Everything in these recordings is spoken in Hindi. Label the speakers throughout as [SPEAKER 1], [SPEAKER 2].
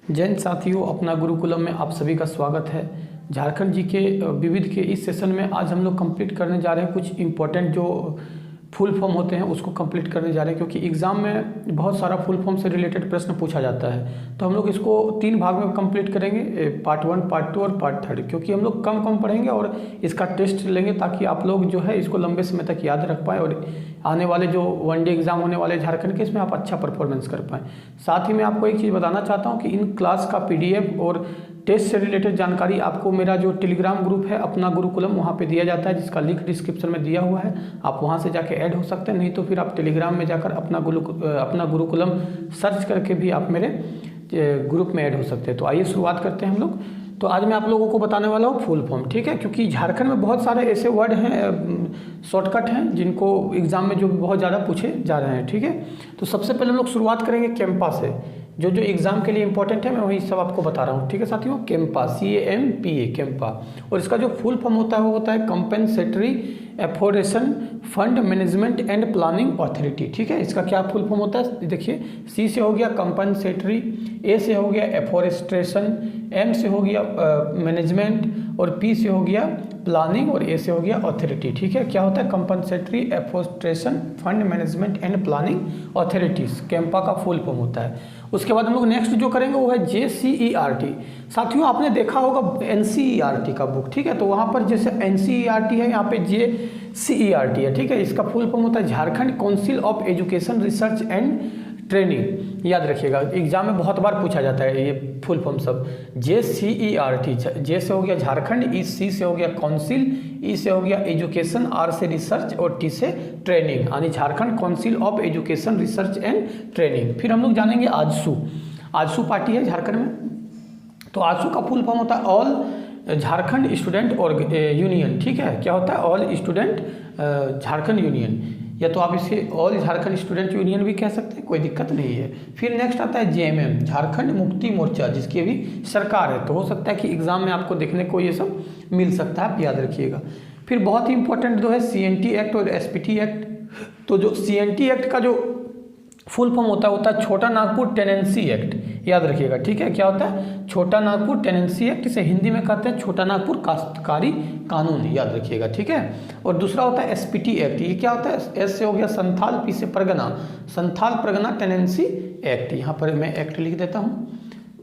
[SPEAKER 1] जैन साथियों, अपना गुरुकुलम में आप सभी का स्वागत है। झारखंड जी के विविध के इस सेशन में आज हम लोग कंप्लीट करने जा रहे हैं कुछ इंपॉर्टेंट जो फुल फॉर्म होते हैं उसको कंप्लीट करने जा रहे हैं, क्योंकि एग्ज़ाम में बहुत सारा फुल फॉर्म से रिलेटेड प्रश्न पूछा जाता है। तो हम लोग इसको 3 भाग में कंप्लीट करेंगे, पार्ट 1, पार्ट 2 और पार्ट 3, क्योंकि हम लोग कम पढ़ेंगे और इसका टेस्ट लेंगे ताकि आप लोग जो है इसको लंबे समय तक याद रख पाएँ और आने वाले जो वनडे एग्ज़ाम होने वाले झारखंड के इसमें आप अच्छा परफॉर्मेंस कर पाएँ। साथ ही मैं आपको एक चीज़ बताना चाहता हूँ कि इन क्लास का PDF और टेस्ट से रिलेटेड जानकारी आपको मेरा जो टेलीग्राम ग्रुप है अपना गुरुकुलम वहाँ पे दिया जाता है, जिसका लिंक डिस्क्रिप्शन में दिया हुआ है। आप वहाँ से जाके ऐड हो सकते हैं, नहीं तो फिर आप टेलीग्राम में जाकर अपना गुरुकुलम सर्च करके भी आप मेरे ग्रुप में ऐड हो सकते हैं। तो आइए शुरुआत करते हैं हम लोग। तो आज मैं आप लोगों को बताने वाला हूँ फुल फॉर्म, ठीक है, क्योंकि झारखंड में बहुत सारे ऐसे वर्ड हैं, शॉर्टकट हैं, जिनको एग्ज़ाम में जो बहुत ज़्यादा पूछे जा रहे हैं, ठीक है। तो सबसे पहले हम लोग शुरुआत करेंगे कैंपा से, जो एग्ज़ाम के लिए इंपॉर्टेंट है, मैं वही सब आपको बता रहा हूँ, ठीक है साथियों। कैंपा, CAMPA, कैंपा, और इसका जो फुल फॉर्म होता है वो होता है compensatory afforestation fund management and planning authority, ठीक है। इसका क्या फुल फॉर्म होता है, देखिए, C से हो गया कंपेंसेटरी, A से हो गया एफोरेस्ट्रेशन, M से हो गया मैनेजमेंट और P से हो गया प्लानिंग और A से हो गया अथॉरिटी, ठीक है। क्या होता है compensatory afforestation fund management and planning authorities, CAMPA का फुल फॉर्म होता है। उसके बाद हम लोग नेक्स्ट जो करेंगे वो है JCERT। साथियों, आपने देखा होगा NCERT का बुक, ठीक है, तो वहाँ पर जैसे NCERT है, यहाँ पे JCERT है, ठीक है। इसका फुल फॉर्म होता है Jharkhand council of education research and training. याद रखिएगा, एग्जाम में बहुत बार पूछा जाता है ये फुल फॉर्म सब। JCERT, J से हो गया झारखंड, C से हो गया काउंसिल, E से हो गया एजुकेशन, R से रिसर्च और T से ट्रेनिंग, यानी Jharkhand council of education research and training. फिर हम लोग जानेंगे आजसू पार्टी है झारखंड में। तो आजसू का फुल फॉर्म होता है ऑल झारखंड स्टूडेंट और यूनियन, ठीक है। क्या होता है ऑल स्टूडेंट झारखंड यूनियन, या तो आप इसे ऑल झारखंड स्टूडेंट यूनियन भी कह सकते हैं, कोई दिक्कत नहीं है। फिर नेक्स्ट आता है JMM, झारखंड मुक्ति मोर्चा, जिसकी अभी सरकार है, तो हो सकता है कि एग्जाम में आपको देखने को ये सब मिल सकता है, आप याद रखिएगा। फिर बहुत ही इंपॉर्टेंट जो है CNT एक्ट और SPT एक्ट। तो जो CNT एक्ट का जो फुल फॉर्म होता है छोटा नागपुर टेनेंसी एक्ट, याद रखिएगा, ठीक है। क्या होता है छोटा नागपुर टेनेंसी एक्ट, इसे हिंदी में कहते हैं छोटा नागपुर काश्तकारी कानून, याद रखिएगा, ठीक है। और दूसरा होता है SPT एक्ट, ये क्या होता है S से हो गया संथाल, P से परगना, संथाल परगना टेनेंसी एक्ट। यहाँ पर मैं एक्ट लिख देता हूँ।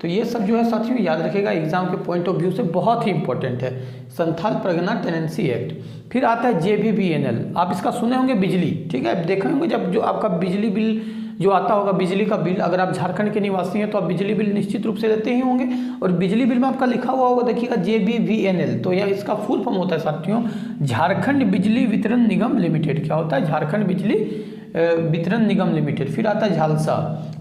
[SPEAKER 1] तो ये सब जो है साथियों याद रखिएगा, एग्जाम के पॉइंट ऑफ व्यू से बहुत ही इंपॉर्टेंट है, संथाल परगना टेनेंसी एक्ट। फिर आता है JBBNL, आप इसका सुने होंगे बिजली, ठीक है, देखे होंगे जब जो आपका बिजली बिल जो आता होगा, बिजली का बिल, अगर आप झारखंड के निवासी हैं तो आप बिजली बिल निश्चित रूप से देते ही होंगे, और बिजली बिल में आपका लिखा हुआ होगा, देखिएगा JBVNL। तो यह इसका फुल फॉर्म होता है साथियों झारखंड बिजली वितरण निगम लिमिटेड। क्या होता है झारखंड बिजली वितरण निगम लिमिटेड। फिर आता है झालसा,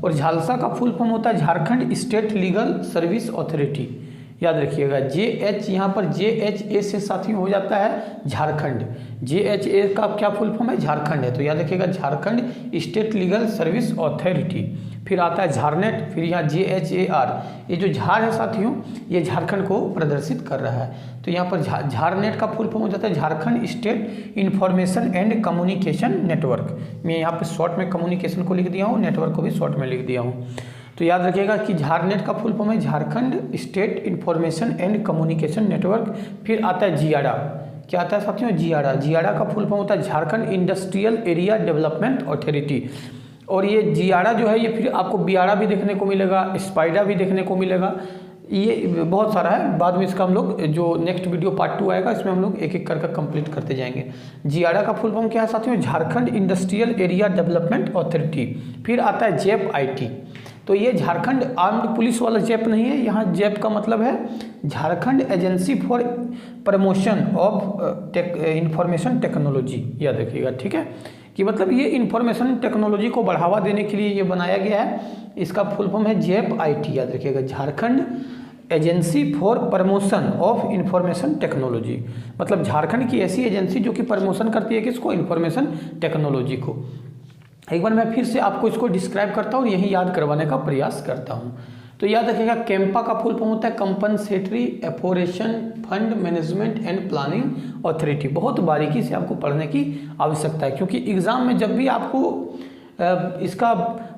[SPEAKER 1] और झालसा का फुल फॉर्म होता है Jharkhand state legal service authority, याद रखिएगा। JH, यहाँ पर JHA से साथियों हो जाता है झारखंड, JHA का क्या फुल फॉर्म है झारखंड है, तो याद रखिएगा Jharkhand state legal service authority. फिर आता है झारनेट, फिर यहाँ JHAR, ये जो झार है साथियों ये झारखंड को प्रदर्शित कर रहा है, तो यहाँ पर झारनेट का फुल फॉर्म हो जाता है Jharkhand state information and communication network. मैं यहाँ पे शॉर्ट में कम्युनिकेशन को लिख दिया हूँ, नेटवर्क को भी शॉर्ट में लिख दिया हूँ। तो याद रखिएगा कि झारनेट का फुल फॉर्म है Jharkhand state information and communication network. फिर आता है जियाडा, क्या आता है साथियों जियाडा का फुल फॉर्म होता है Jharkhand industrial area development authority. और ये जियाडा जो है ये फिर आपको बियाड़ा भी देखने को मिलेगा, स्पाइडा भी देखने को मिलेगा, ये बहुत सारा है। बाद में इसका हम लोग जो नेक्स्ट वीडियो पार्ट 2 आएगा इसमें हम लोग एक एक करके कंप्लीट करते जाएंगे। जियाडा का फुल फॉर्म क्या है साथियों Jharkhand industrial area development authority. फिर आता है JEP-IT, तो ये झारखंड आर्म्ड पुलिस वाला JEP नहीं है, यहाँ JEP का मतलब है Jharkhand agency for promotion of information technology, याद रखिएगा, ठीक है, कि मतलब ये इंफॉर्मेशन टेक्नोलॉजी को बढ़ावा देने के लिए ये बनाया गया है। इसका फुल फॉर्म है JEP-IT, याद रखिएगा Jharkhand agency for promotion of information technology, मतलब झारखंड की ऐसी एजेंसी जो कि प्रमोशन करती है किसको, इंफॉर्मेशन टेक्नोलॉजी को। एक बार मैं फिर से आपको इसको डिस्क्राइब करता हूँ और यही याद करवाने का प्रयास करता हूँ। तो याद रखिएगा कैंपा का फुल फॉर्म होता है compensatory afforestation fund management and planning authority. बहुत बारीकी से आपको पढ़ने की आवश्यकता है, क्योंकि एग्जाम में जब भी आपको इसका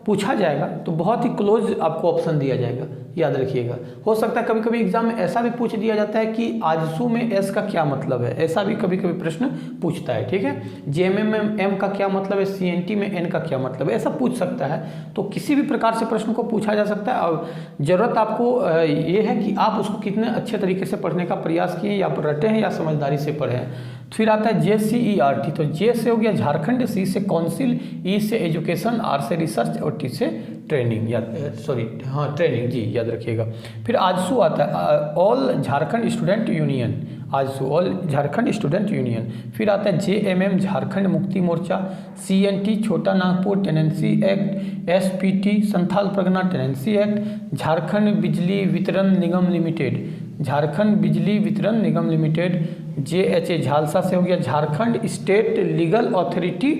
[SPEAKER 1] पूछा जाएगा तो बहुत ही क्लोज आपको ऑप्शन दिया जाएगा, याद रखिएगा। हो सकता है कभी कभी एग्जाम में ऐसा भी पूछ दिया जाता है कि आजसू में एस का क्या मतलब है, ऐसा भी कभी कभी प्रश्न पूछता है, ठीक है। जेएमएम में एम का क्या मतलब है, सीएनटी में एन का क्या मतलब है, ऐसा पूछ सकता है। तो किसी भी प्रकार से प्रश्न को पूछा जा सकता है और ज़रूरत आपको ये है कि आप उसको कितने अच्छे तरीके से पढ़ने का प्रयास किए, या रटे हैं या समझदारी से पढ़ें। फिर आता है JCERT, तो जे से हो गया झारखंड, सी से काउंसिल, ई से एजुकेशन, आर से रिसर्च और टी से ट्रेनिंग, या ट्रेनिंग जी, याद रखिएगा। फिर आजसू आता है all Jharkhand student union, AJSU all Jharkhand student union. फिर आता है JMM झारखंड मुक्ति मोर्चा, CNT छोटा Nagpur tenancy act, SPT Santhal Pargana tenancy act, Jharkhand बिजली वितरण निगम लिमिटेड, झारखंड बिजली वितरण निगम लिमिटेड। JHA झालसा से हो गया Jharkhand state legal authority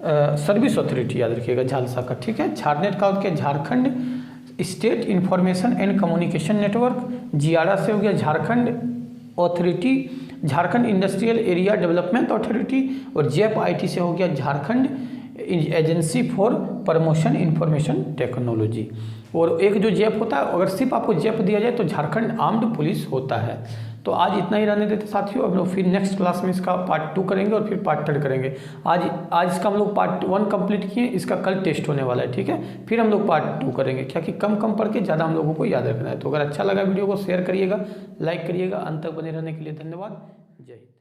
[SPEAKER 1] service authority, याद रखिएगा झालसा का, ठीक है। झारनेट का हो गया Jharkhand state information and communication network. JIADA से हो गया Jharkhand authority, Jharkhand industrial area development authority. और JEPIT से हो गया Jharkhand agency for promotion information technology. और एक जो जेप होता है, अगर सिर्फ आपको जेप दिया जाए तो झारखंड आर्म्ड पुलिस होता है। तो आज इतना ही रहने देते साथियों, अब लोग फिर नेक्स्ट क्लास में इसका पार्ट 2 करेंगे और फिर पार्ट 3 करेंगे। आज इसका हम लोग पार्ट 1 कंप्लीट किए, इसका कल टेस्ट होने वाला है, ठीक है। फिर हम लोग पार्ट 2 करेंगे, क्या कि कम पढ़ के ज़्यादा हम लोगों को याद रखना है। तो अगर अच्छा लगा वीडियो को शेयर करिएगा, लाइक करिएगा। अंत तक बने रहने के लिए धन्यवाद। जय हिंद।